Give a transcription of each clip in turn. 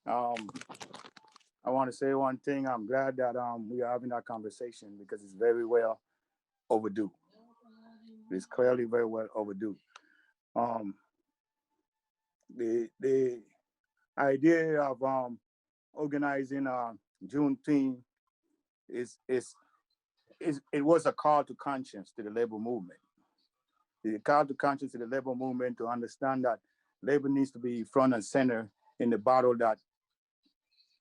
Um, I want to say one thing. I'm glad that we are having that conversation because it's very well overdue. It's clearly very well overdue. Um, the idea of organizing Juneteenth is it was a call to conscience to the labor movement. The call to conscience to the labor movement to understand that labor needs to be front and center in the battle that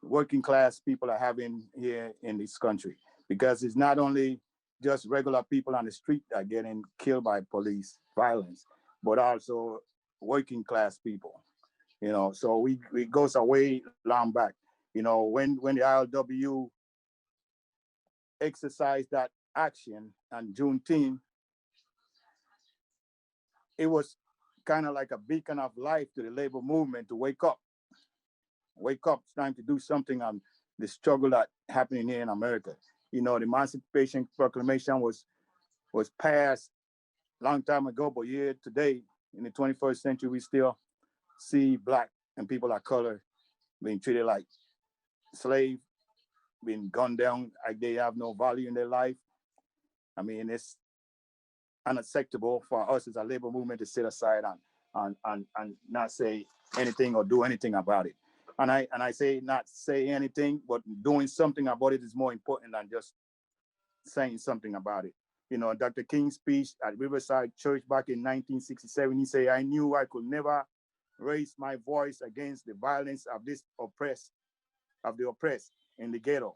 working class people are having here in this country, because it's not only just regular people on the street that are getting killed by police violence, but also working class people. So we goes away long back. When the ILWU exercised that action on Juneteenth, it was kind of like a beacon of life to the labor movement to wake up. Wake up, it's time to do something on the struggle that happening here in America. The Emancipation Proclamation was passed a long time ago, but here today, in the 21st century, we still see Black and people of color being treated like slaves, being gunned down like they have no value in their life. I mean, it's unacceptable for us as a labor movement to sit aside and not say anything or do anything about it. And I say not say anything, but doing something about it is more important than just saying something about it. Dr. King's speech at Riverside Church back in 1967, he said, "I knew I could never raise my voice against the violence of the oppressed in the ghetto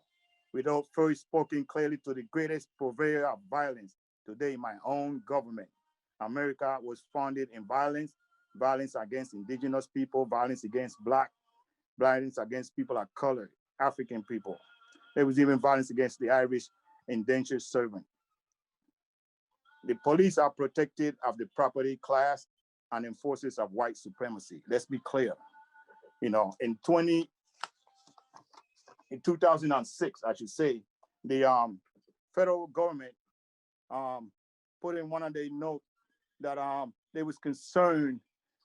without first speaking clearly to the greatest purveyor of violence today, my own government. America was founded in violence against indigenous people, violence against Black, violence against people of color, African people. There was even violence against the Irish indentured servant. The police are protected of the property class and enforcers of white supremacy. Let's be clear. In 2006, I should say, the federal government put in one of their notes that they was concerned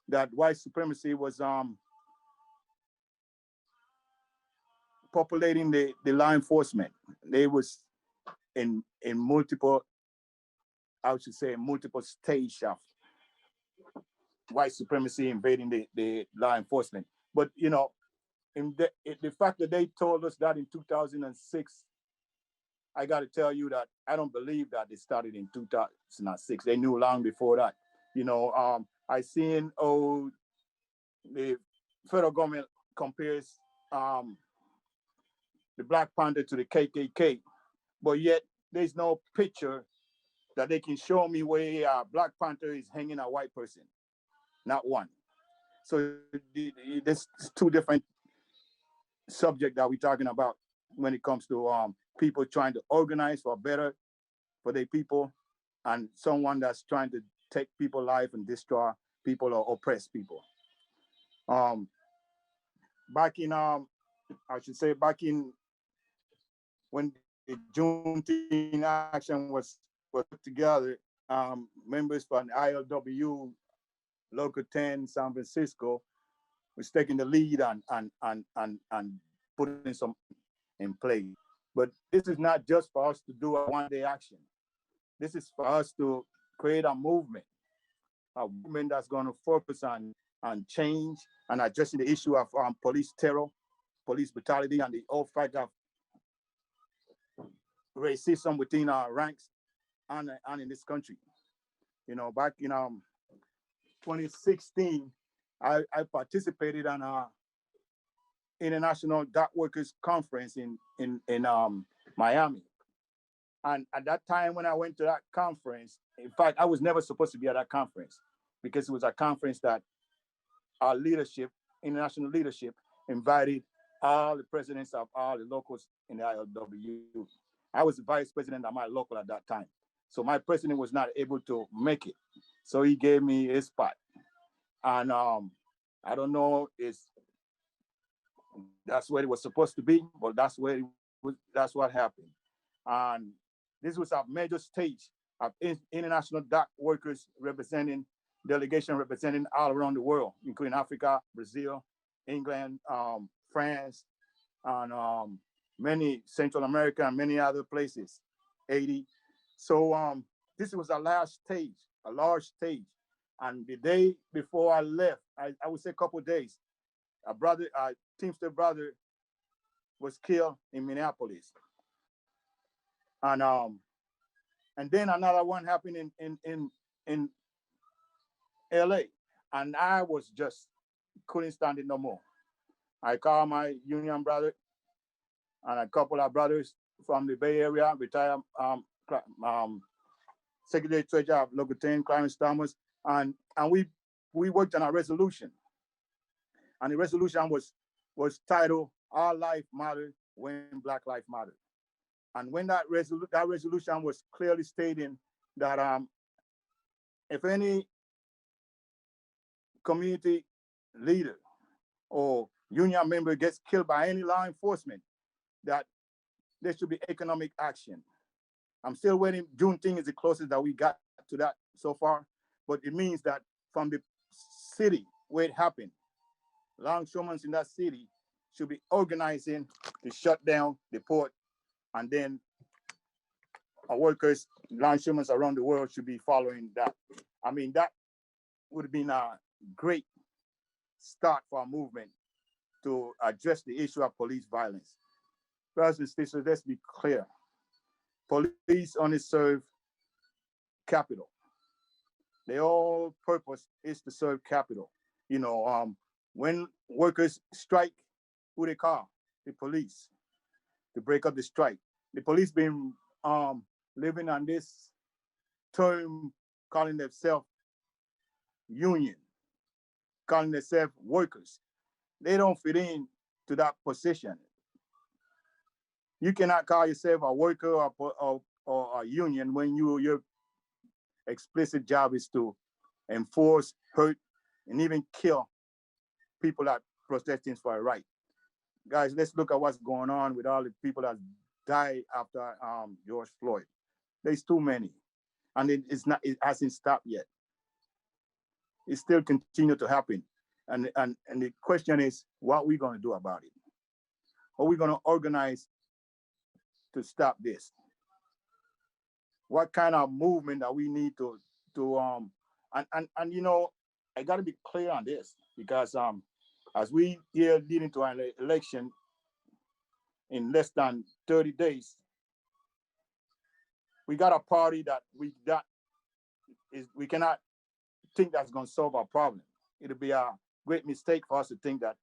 that white supremacy was populating the law enforcement. They was in multiple, I should say, multiple stage of white supremacy invading the law enforcement. But in the fact that they told us that in 2006, I got to tell you that I don't believe that it started in 2006. They knew long before that. I seen the federal government compares the Black Panther to the KKK, but yet there's no picture that they can show me where Black Panther is hanging a white person. Not one. So there's two different subjects that we're talking about when it comes to people trying to organize for better for their people, and someone that's trying to take people's life and destroy people or oppress people. Back in I should say back in when the Juneteenth action was put together, members from ILWU Local 10 San Francisco was taking the lead and putting some in place. But this is not just for us to do a one-day action. This is for us to create a movement that's going to focus on change and addressing the issue of police terror, police brutality, and the whole fight of racism within our ranks and in this country. Back in 2016, I participated in a international dock workers conference in Miami. And at that time when I went to that conference, in fact, I was never supposed to be at that conference because it was a conference that our leadership, international leadership, invited all the presidents of all the locals in the ILWU. I was the vice president of my local at that time. So my president was not able to make it. So he gave me his spot. And I don't know if that's where it was supposed to be, but that's what happened. And this was a major stage of international dock workers delegation representing all around the world, including Africa, Brazil, England, France, and many Central America and many other places, 80. So this was a large stage. And the day before I left, I would say a couple of days, a Teamster brother was killed in Minneapolis. And then another one happened in LA. And I was just couldn't stand it no more. I called my union brother and a couple of brothers from the Bay Area, retired Secretary Treasurer of Local 10, Clarence Thomas, and we worked on a resolution. And the resolution was titled "Our Life Matters When Black Life Matters." And when that resolution was clearly stating that if any community leader or union member gets killed by any law enforcement, that there should be economic action. I'm still waiting. Juneteenth is the closest that we got to that so far, but it means that from the city where it happened, longshoremen in that city should be organizing to shut down the port, and then our workers, longshoremen around the world should be following that. I mean, that would have been a great start for a movement to address the issue of police violence. Brothers and sisters, let's be clear. Police only serve capital. Their whole purpose is to serve capital. You know, when workers strike, who they call? The police, to break up the strike. The police been living on this term, calling themselves union, calling themselves workers. They don't fit in to that position. You cannot call yourself a worker or a union when your explicit job is to enforce, hurt, and even kill people that protesting for a right. Guys, let's look at what's going on with all the people that died after George Floyd. There's too many, and it hasn't stopped yet. It still continue to happen, and the question is, what are we going to do about it? Are we going to organize to stop this? What kind of movement that we need to and you know, I got to be clear on this, because as we here leading to an election in less than 30 days, we got a party that we cannot think that's going to solve our problem. It'll be a great mistake for us to think that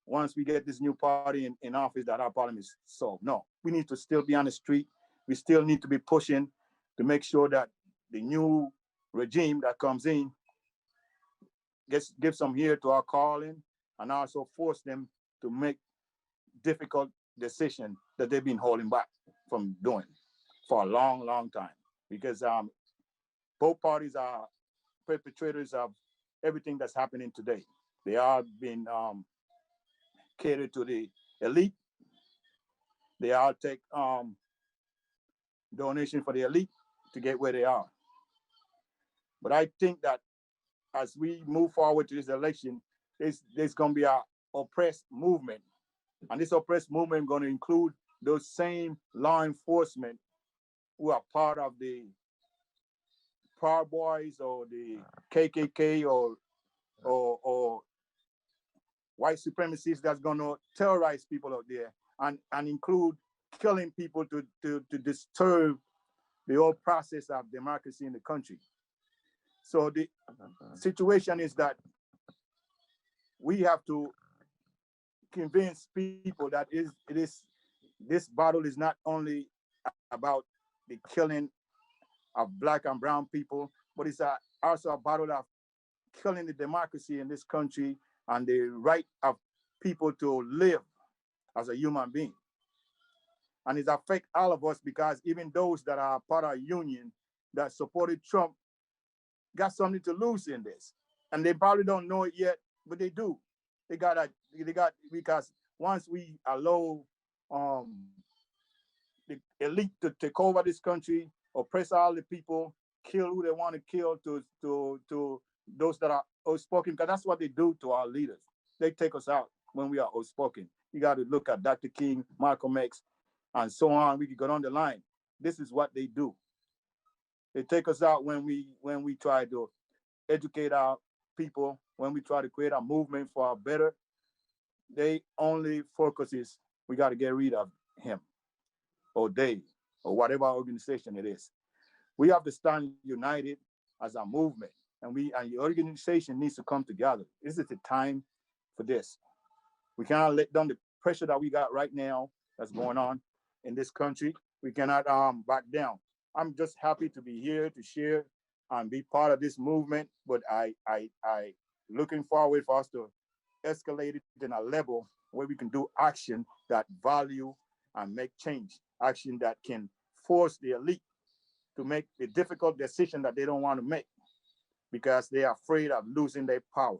once we get this new party in office that our problem is solved. No, we need to still be on the street. We still need to be pushing to make sure that the new regime that comes in gives some ear to our calling, and also force them to make difficult decisions that they've been holding back from doing for a long, long time. Because both parties are perpetrators of everything that's happening today. They are being catered to the elite. They all take donation for the elite to get where they are. But I think that as we move forward to this election, there's going to be a oppressed movement. And this oppressed movement is going to include those same law enforcement who are part of the Proud Boys or the KKK or white supremacists that's going to terrorize people out there, and include killing people to disturb the whole process of democracy in the country. So the situation is that we have to convince people that this battle is not only about the killing of Black and brown people, but it's also a battle of killing the democracy in this country and the right of people to live as a human being. And it affects all of us, because even those that are part of a union that supported Trump got something to lose in this. And they probably don't know it yet, but they do. They got, because once we allow the elite to take over this country, oppress all the people, kill who they want to kill, to those that are outspoken, because that's what they do to our leaders. They take us out when we are outspoken. You got to look at Dr. King, Malcolm X, and so on. We could go down the line. This is what they do. They take us out when we try to educate our people, when we try to create a movement for our better. They only focus is we got to get rid of him or they or whatever organization it is. We have to stand united as a movement, and the organization needs to come together. This is the time for this. We cannot let down the pressure that we got right now that's going on in this country. We cannot back down. I'm just happy to be here to share and be part of this movement. But I looking forward for us to escalate it in a level where we can do action that value and make change. Action that can force the elite to make the difficult decision that they don't want to make because they are afraid of losing their power.